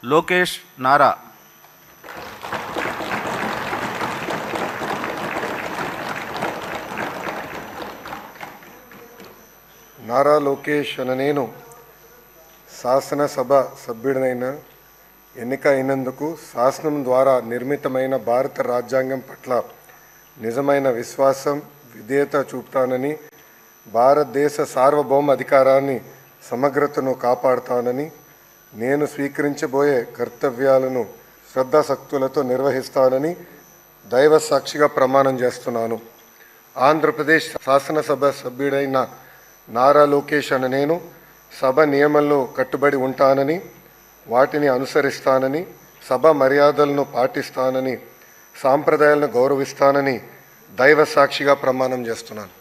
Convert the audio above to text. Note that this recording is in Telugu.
లోకేష్ నారా. నారా లోకేష్ అనే నేను శాసనసభ సభ్యుడినైన ఎన్నిక అయినందుకు శాసనం ద్వారా నిర్మితమైన భారత రాజ్యాంగం పట్ల నిజమైన విశ్వాసం విధేయత చూపుతానని, భారతదేశ సార్వభౌమ అధికారాన్ని సమగ్రతను కాపాడుతానని, నేను స్వీకరించబోయే కర్తవ్యాలను శ్రద్ధాశక్తులతో నిర్వహిస్తానని దైవ సాక్షిగా ప్రమాణం చేస్తున్నాను. ఆంధ్రప్రదేశ్ శాసనసభ సభ్యుడైన నారా లోకేష్ అనే నేను సభ నియమాలను కట్టుబడి ఉంటానని, వాటిని అనుసరిస్తానని, సభ మర్యాదలను పాటిస్తానని, సాంప్రదాయాలను గౌరవిస్తానని దైవ సాక్షిగా ప్రమాణం చేస్తున్నాను.